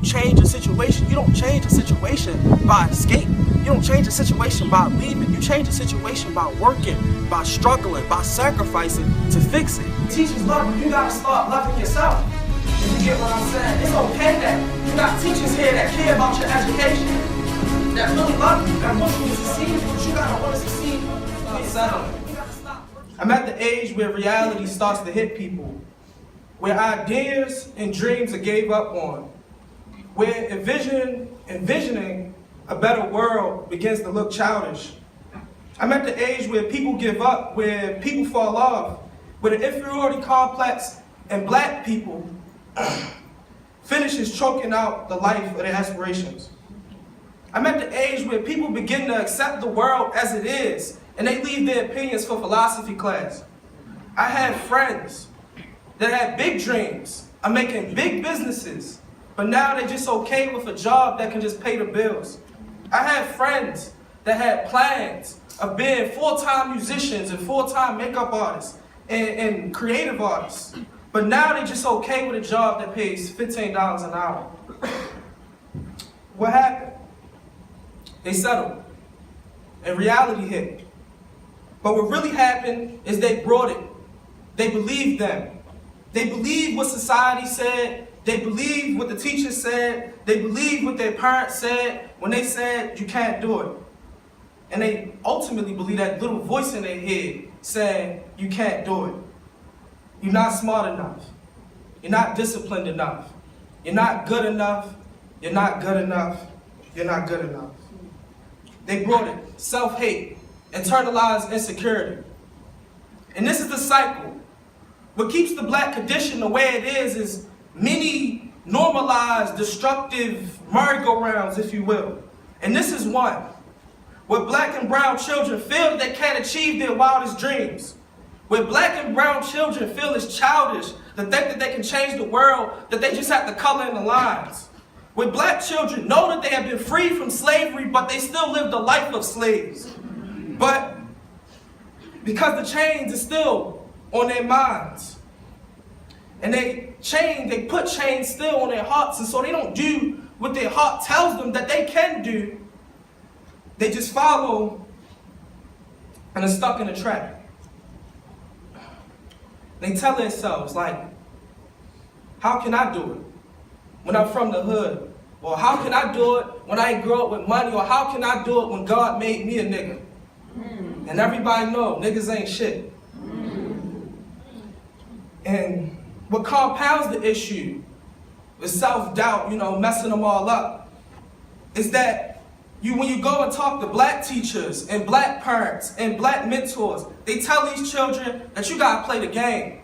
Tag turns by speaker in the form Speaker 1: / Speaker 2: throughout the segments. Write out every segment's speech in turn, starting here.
Speaker 1: you change a situation, you don't change a situation by escape. You don't change a situation by leaving. You change a situation by working, by struggling, by sacrificing to fix it. Teachers love you. You gotta start loving yourself. If you get what I'm saying, it's okay that you got teachers here that care about your education, that really love you, that want you to succeed, but you gotta want to succeed. I'm at the age where reality starts to hit people, where ideas and dreams are gave up on, where envisioning a better world begins to look childish. I'm at the age where people give up, where people fall off, where the inferiority complex in black people finishes choking out the life of their aspirations. I'm at the age where people begin to accept the world as it is, and they leave their opinions for philosophy class. I have friends that had big dreams of making big businesses, but now they're just okay with a job that can just pay the bills. I have friends that had plans of being full-time musicians and full-time makeup artists and creative artists, but now they're just okay with a job that pays $15 an hour. What happened? They settled, and reality hit. But what really happened is they brought it. They believed them. They believed what society said. They believed what the teachers said. They believed what their parents said when they said, you can't do it. And they ultimately believe that little voice in their head saying, you can't do it. You're not smart enough. You're not disciplined enough. You're not good enough. You're not good enough. You're not good enough. They brought it. Self-hate. Internalized insecurity. And this is the cycle. What keeps the black condition the way it is many normalized, destructive merry-go-rounds, if you will. And this is one. Where black and brown children feel that they can't achieve their wildest dreams. Where black and brown children feel it's childish to think that they can change the world, that they just have to color in the lines. Where black children know that they have been freed from slavery, but they still live the life of slaves. But because the chains are still on their minds, and they put chains still on their hearts, and so they don't do what their heart tells them that they can do. They just follow and are stuck in a trap. They tell themselves, like, how can I do it when I'm from the hood? Or how can I do it when I ain't grow up with money? Or how can I do it when God made me a nigga? And everybody know niggas ain't shit. And what compounds the issue is self-doubt, messing them all up, is that when you go and talk to black teachers and black parents and black mentors, they tell these children that you gotta play the game,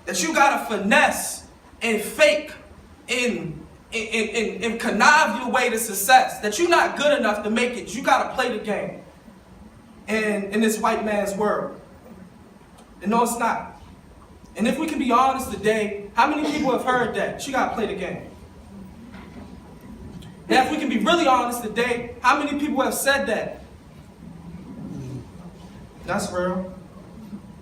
Speaker 1: that you gotta finesse and fake and connive your way to success, that you're not good enough to make it, you gotta play the game. And in this white man's world. And no, it's not. And if we can be honest today, how many people have heard that? You gotta play the game. And if we can be really honest today, how many people have said that? That's real.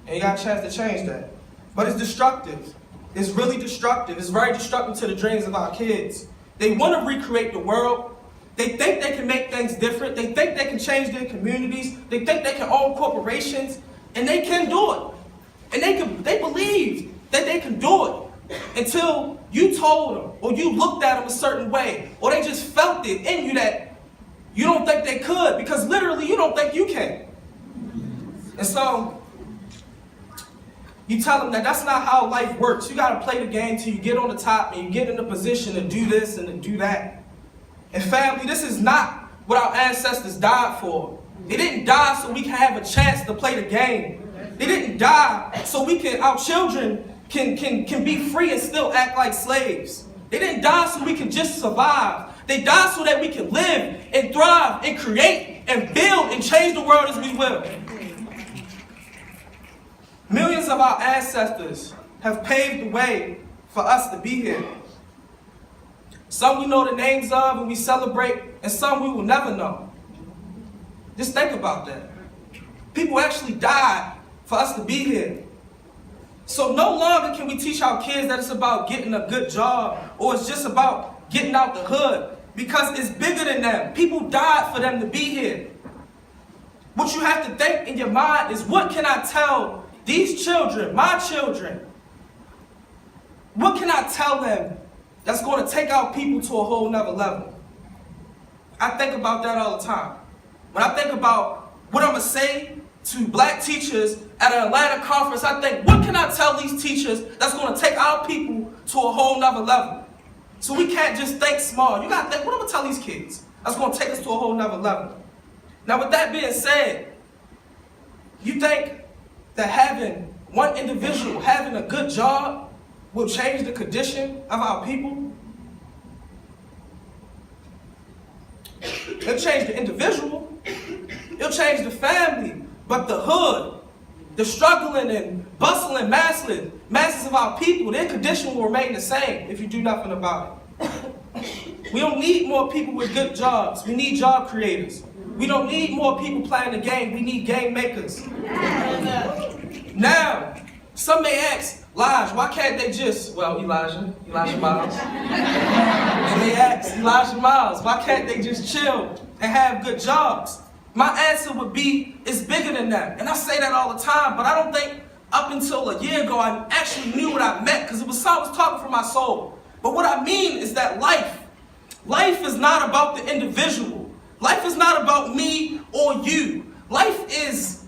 Speaker 1: And you got a chance to change that. But it's destructive. It's really destructive. It's very destructive to the dreams of our kids. They want to recreate the world. They think they can make things different. They think they can change their communities. They think they can own corporations. And they can do it. And they believe that they can do it until you told them or you looked at them a certain way or they just felt it in you that you don't think they could because literally you don't think you can. And so you tell them that that's not how life works. You got to play the game till you get on the top and you get in the position to do this and to do that. And family, this is not what our ancestors died for. They didn't die so we can have a chance to play the game. They didn't die so our children can be free and still act like slaves. They didn't die so we can just survive. They died so that we can live and thrive and create and build and change the world as we will. Millions of our ancestors have paved the way for us to be here. Some we know the names of and we celebrate, and some we will never know. Just think about that. People actually died for us to be here. So no longer can we teach our kids that it's about getting a good job or it's just about getting out the hood, because it's bigger than them. People died for them to be here. What you have to think in your mind is, what can I tell these children, my children? What can I tell them that's going to take our people to a whole nother level? I think about that all the time. When I think about what I'm going to say to black teachers at an Atlanta conference, I think, what can I tell these teachers that's going to take our people to a whole nother level? So we can't just think small. You got to think, what am I going to tell these kids that's going to take us to a whole nother level? Now, with that being said, you think that having one individual having a good job will change the condition of our people? It'll change the individual. It'll change the family. But the hood, the struggling and bustling masses of our people, their condition will remain the same if you do nothing about it. We don't need more people with good jobs. We need job creators. We don't need more people playing the game. We need game makers. Now, some may ask, Elijah, why can't they just, Elijah Miles. And they ask, Elijah Miles, why can't they just chill and have good jobs? My answer would be, it's bigger than that. And I say that all the time, but I don't think up until a year ago I actually knew what I meant, because I was talking from my soul. But what I mean is that life is not about the individual. Life is not about me or you. Life is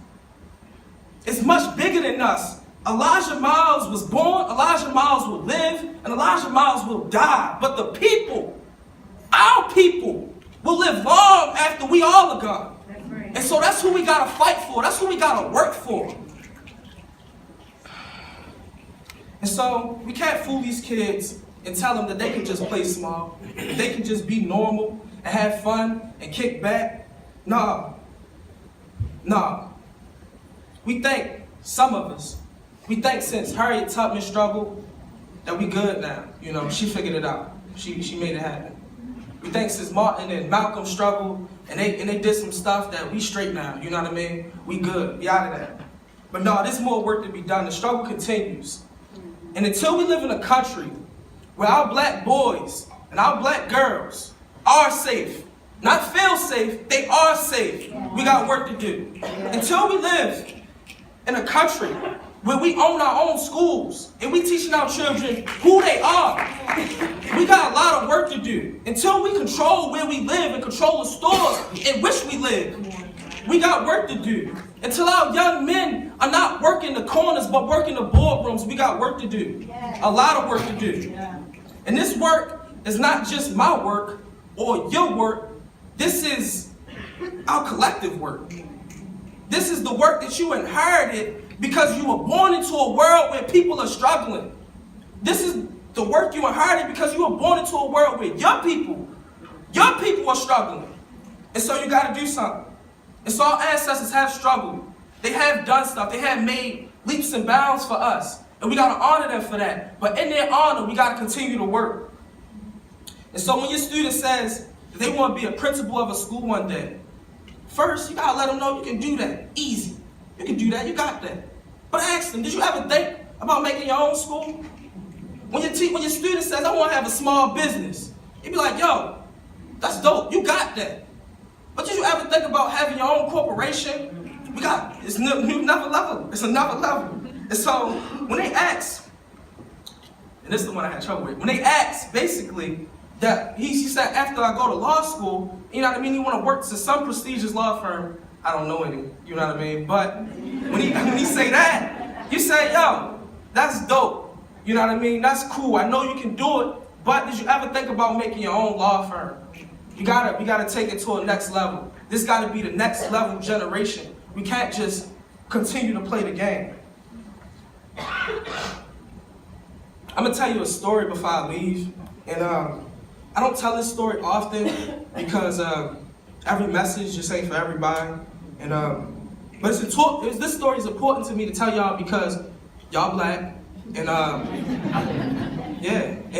Speaker 1: much bigger than us. Elijah Miles was born, Elijah Miles will live, and Elijah Miles will die. But the people, our people, will live long after we all are gone. That's right. And so that's who we gotta fight for. That's who we gotta work for. And so we can't fool these kids and tell them that they can just play small, they can just be normal and have fun and kick back. No. We think, some of us, we think since Harriet Tubman struggled that we good now. You know, she figured it out. She made it happen. We think since Martin and Malcolm struggled and they did some stuff that we straight now. You know what I mean? We good. We out of that. But no, there's more work to be done. The struggle continues. And until we live in a country where our black boys and our black girls are safe, not feel safe, they are safe, we got work to do. Until we live in a country where we own our own schools and we teaching our children who they are, we got a lot of work to do. Until we control where we live and control the stores in which we live, we got work to do. Until our young men are not working the corners but working the boardrooms, we got work to do. A lot of work to do. And this work is not just my work or your work. This is our collective work. This is the work that you inherited because you were born into a world where people are struggling. This is the work you inherited because you were born into a world where your people are struggling. And so you got to do something. And so our ancestors have struggled. They have done stuff. They have made leaps and bounds for us. And we got to honor them for that. But in their honor, we got to continue to work. And so when your student says that they want to be a principal of a school one day, first, you got to let them know you can do that. Easy. You can do that. You got that. But ask them, did you ever think about making your own school? When your student says, I want to have a small business, you be like, yo, that's dope. You got that. But did you ever think about having your own corporation? It's another level. It's another level. And so when they ask, and this is the one I had trouble with, when they ask, basically, that he said, after I go to law school, you know what I mean, you want to work to some prestigious law firm. I don't know any, you know what I mean? But when he say that, you say, yo, that's dope. You know what I mean? That's cool. I know you can do it, but did you ever think about making your own law firm? We gotta take it to a next level. This gotta be the next level generation. We can't just continue to play the game. I'm gonna tell you a story before I leave. And I don't tell this story often because every message just ain't for everybody. And but this story is important to me to tell y'all because y'all black. And and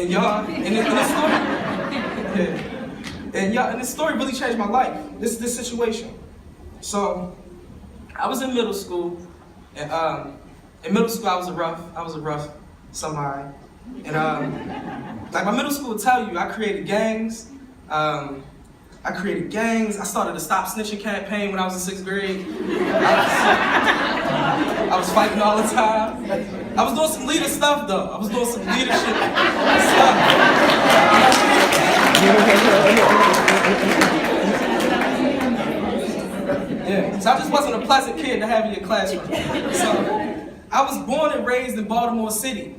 Speaker 1: y'all, and this story, and this story really changed my life. This situation. So, I was in middle school, and in middle school I was a rough somebody, And like my middle school will tell you, I created gangs. I started a Stop Snitching campaign when I was in 6th grade. I was fighting all the time. I was doing some leader stuff though. I was doing some leadership stuff. Yeah, so I just wasn't a pleasant kid to have in your classroom. So I was born and raised in Baltimore City.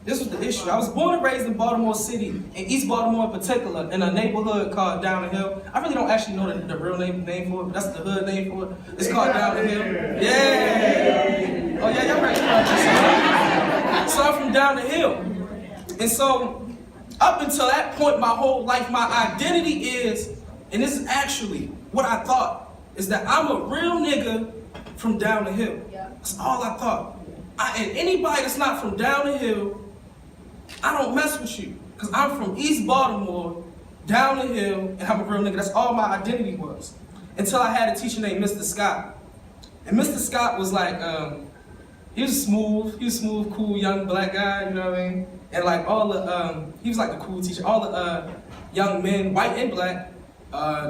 Speaker 1: This was the issue. I was born and raised in Baltimore City, in East Baltimore in particular, in a neighborhood called Down the Hill. I really don't actually know the real name for it, but that's the hood name for it. It's called Down the Hill. Yeah! Oh yeah, y'all recognize this. So I'm from Down the Hill. And so, up until that point, my whole life, my identity is, and this is actually what I thought, is that I'm a real nigga from Down the Hill. That's all I thought. And anybody that's not from Down the Hill, I don't mess with you, because I'm from East Baltimore, Down the Hill, and I'm a real nigga. That's all my identity was. Until I had a teacher named Mr. Scott. And Mr. Scott was like, he was smooth, cool, young black guy, you know what I mean? And like all the, he was like the cool teacher. All the young men, white and black,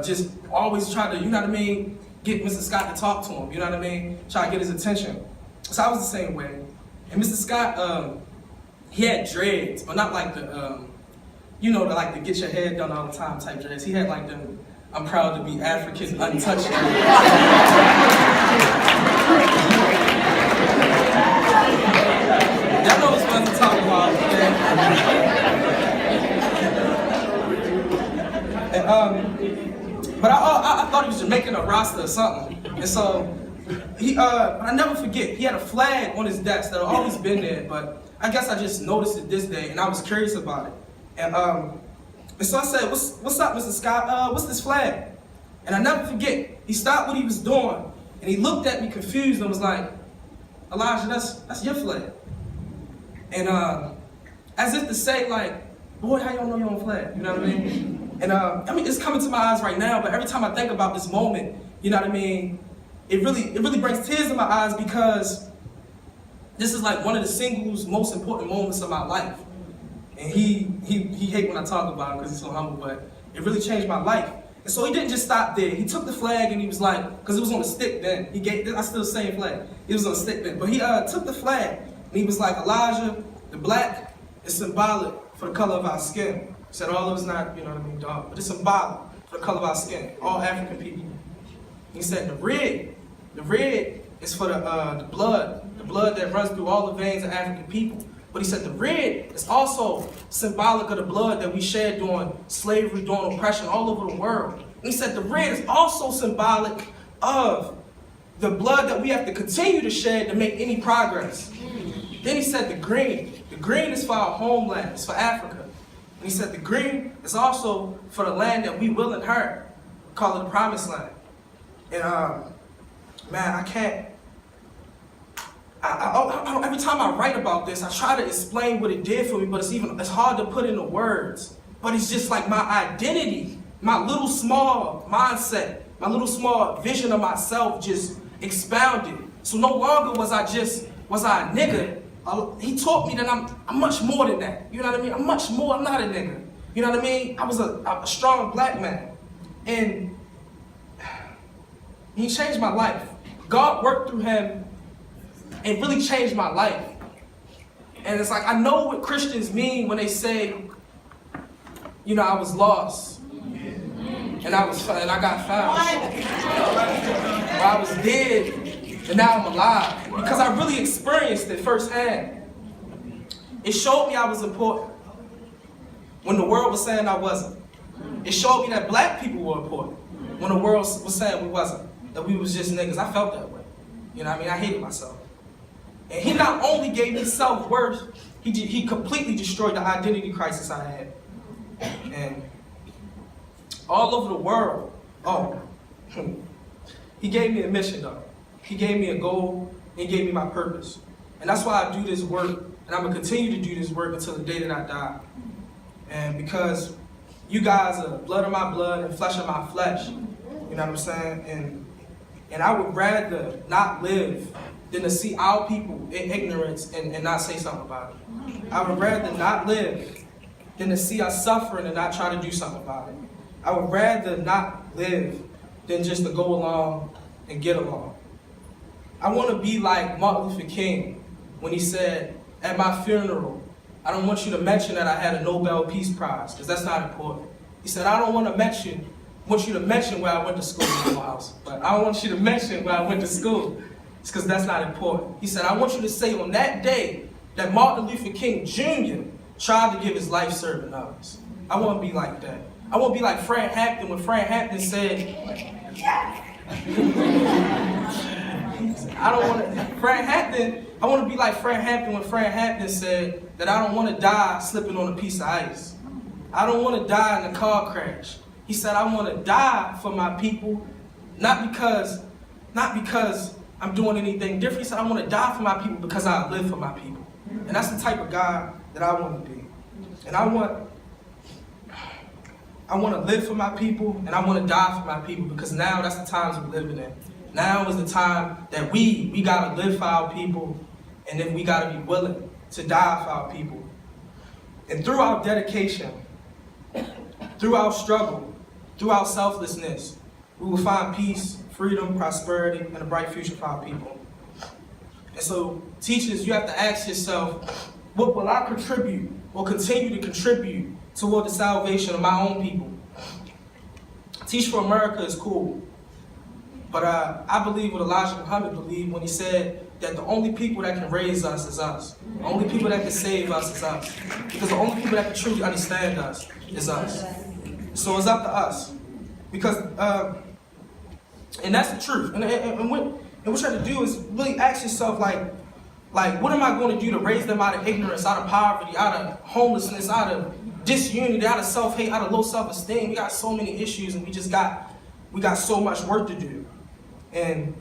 Speaker 1: just always tried to, you know what I mean, get Mr. Scott to talk to him, you know what I mean? Try to get his attention. So I was the same way. And Mr. Scott, he had dreads, but not like the, you know, the like the get your hair done all the time type dreads. He had like them, I'm proud to be African, untouched dreads. Y'all know what's fun to talk about, man. And, but I thought he was Jamaican or Rasta or something. And so, I never forget, he had a flag on his desk that had always been there, but I guess I just noticed it this day, and I was curious about it. And so I said, what's up, Mr. Scott? What's this flag? And I never forget, he stopped what he was doing, and he looked at me confused and was like, Elijah, that's your flag. And as if to say, like, boy, how y'all know your own flag? You know what I mean? And I mean, it's coming to my eyes right now, but every time I think about this moment, you know what I mean, it really brings tears in my eyes, because this is like one of the singles most important moments of my life. And he hate when I talk about him because he's so humble, but it really changed my life. And so he didn't just stop there. He took the flag and he was like, because it was on a stick then. I still the same flag. It was on a stick then. But he took the flag and he was like, Elijah, the black is symbolic for the color of our skin. He said all of us not, you know what I mean, dark, but it's symbolic for the color of our skin, all African people. He said the red is for the blood that runs through all the veins of African people. But he said the red is also symbolic of the blood that we shed during slavery, during oppression all over the world. And he said the red is also symbolic of the blood that we have to continue to shed to make any progress. Then he said the green is for our homeland, it's for Africa. And he said the green is also for the land that we will inherit, call it the promised land. And man, I can't, every time I write about this, I try to explain what it did for me, but it's hard to put into words. But it's just like my identity, my little small mindset, my little small vision of myself just expounded. So no longer was I a nigga. He taught me that I'm much more than that. You know what I mean? I'm much more, I'm not a nigga. You know what I mean? I was a strong black man. And he changed my life. God worked through him and really changed my life. And it's like, I know what Christians mean when they say, you know, I was lost. And I got found. Or I was dead, and now I'm alive. Because I really experienced it firsthand. It showed me I was important when the world was saying I wasn't. It showed me that black people were important when the world was saying we wasn't. That we was just niggas. I felt that way. You know what I mean? I hated myself. And he not only gave me self-worth, he completely destroyed the identity crisis I had. And all over the world, he gave me a mission though. He gave me a goal, and he gave me my purpose. And that's why I do this work, and I'm gonna continue to do this work until the day that I die. And because you guys are blood of my blood and flesh of my flesh, you know what I'm saying? And I would rather not live than to see our people in ignorance and not say something about it. I would rather not live than to see us suffering and not try to do something about it. I would rather not live than just to go along and get along. I want to be like Martin Luther King when he said, at my funeral, I don't want you to mention that I had a Nobel Peace Prize, because that's not important. He said, I don't want you to mention where I went to school in my house, but I don't want you to mention where I went to school. It's because that's not important. He said, I want you to say on that day that Martin Luther King Jr. tried to give his life serving others. I want to be like that. I want to be like Fred Hampton when Fred Hampton said, I want to be like Fred Hampton when Fred Hampton said that I don't want to die slipping on a piece of ice. I don't want to die in a car crash. He said, I want to die for my people, not because I'm doing anything different. He said, I want to die for my people because I live for my people. And that's the type of guy that I want to be. And I want to live for my people, and I want to die for my people, because now that's the times we're living in. Now is the time that we got to live for our people, and then we got to be willing to die for our people. And through our dedication, through our struggle, through our selflessness, we will find peace, freedom, prosperity, and a bright future for our people. And so, teachers, you have to ask yourself, what will I contribute or continue to contribute toward the salvation of my own people? Teach for America is cool, but I believe what Elijah Muhammad believed when he said that the only people that can raise us is us. The only people that can save us is us. Because the only people that can truly understand us is us. So it's up to us. Because, and that's the truth. And what you have to do is really ask yourself, like, what am I going to do to raise them out of ignorance, out of poverty, out of homelessness, out of disunity, out of self-hate, out of low self-esteem? We got so many issues, and we got so much work to do. And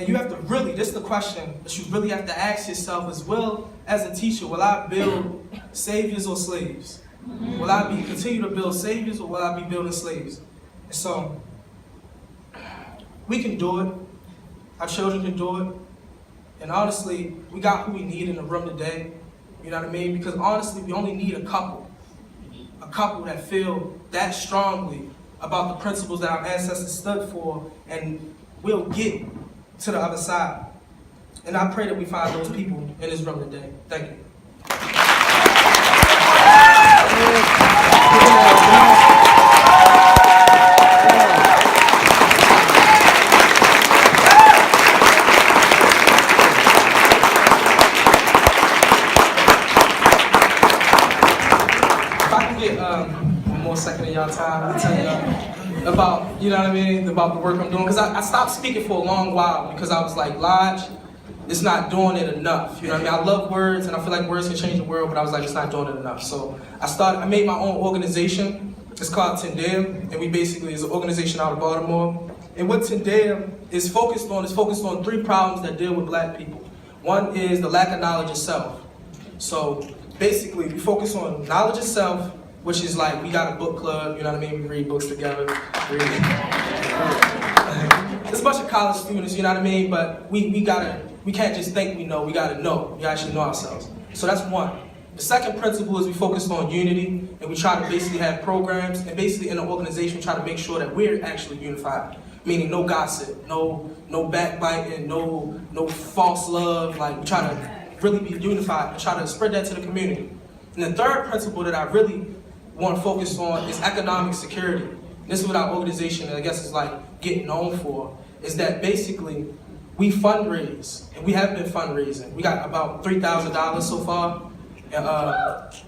Speaker 1: you have to really, this is the question that you really have to ask yourself as well as a teacher: will I build saviors or slaves? Will I continue to build saviors, or will I be building slaves? And so, we can do it. Our children can do it. And honestly, we got who we need in the room today. You know what I mean? Because honestly, we only need a couple that feel that strongly about the principles that our ancestors stood for, and we'll get to the other side. And I pray that we find those people in this room today. Thank you. One more second of y'all time to tell you about, you know what I mean, about the work I'm doing. Because I stopped speaking for a long while because I was like, Lodge, it's not doing it enough. You know what I mean? I love words, and I feel like words can change the world, but I was like, it's not doing it enough. So I made my own organization. It's called Tendem, and we basically is an organization out of Baltimore. And what Tendem is focused on 3 problems that deal with black people. One is the lack of knowledge of self. So basically, we focus on knowledge of self, which is like, we got a book club, you know what I mean? We read books together. There's a bunch of college students, you know what I mean? But we can't just think we know, we gotta know. We actually know ourselves. So that's one. The second principle is we focus on unity, and we try to basically have programs, and basically in the organization, we try to make sure that we're actually unified. Meaning no gossip, no backbiting, no false love. Like, we try to really be unified and try to spread that to the community. And the third principle that I really want to focus on is economic security. This is what our organization, I guess, is like getting known for, is that basically we fundraise, and we have been fundraising. We got about $3,000 so far. And,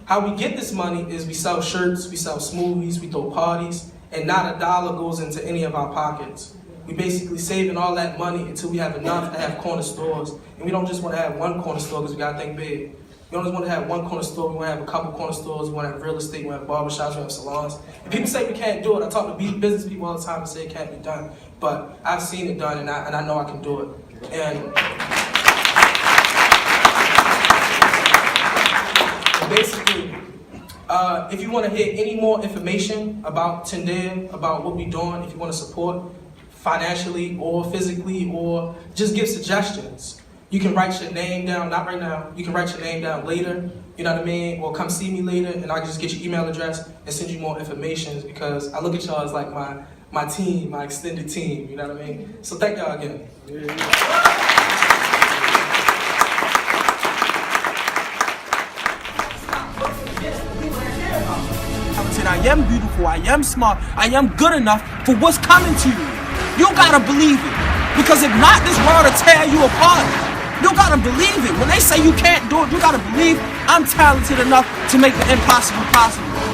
Speaker 1: how we get this money is we sell shirts, we sell smoothies, we throw parties, and not a dollar goes into any of our pockets. We basically saving all that money until we have enough to have corner stores. And we don't just want to have one corner store because we got to think big. We don't just want to have one corner store, we want to have a couple corner stores, we want to have real estate, we want to have barbershops, we have salons. And people say we can't do it. I talk to business people all the time and say it can't be done. But I've seen it done, and I know I can do it. And basically, if you want to hear any more information about Tendem, about what we're doing, if you want to support financially or physically or just give suggestions, You can write your name down, not right now. You can write your name down later, you know what I mean? Or come see me later, and I can just get your email address and send you more information, because I look at y'all as like my team, my extended team, you know what I mean? So thank y'all again.
Speaker 2: I am beautiful, I am smart, I am good enough for what's coming to you. You gotta believe it. Because if not, this world will tear you apart. You gotta believe it. When they say you can't do it, you gotta believe I'm talented enough to make the impossible possible.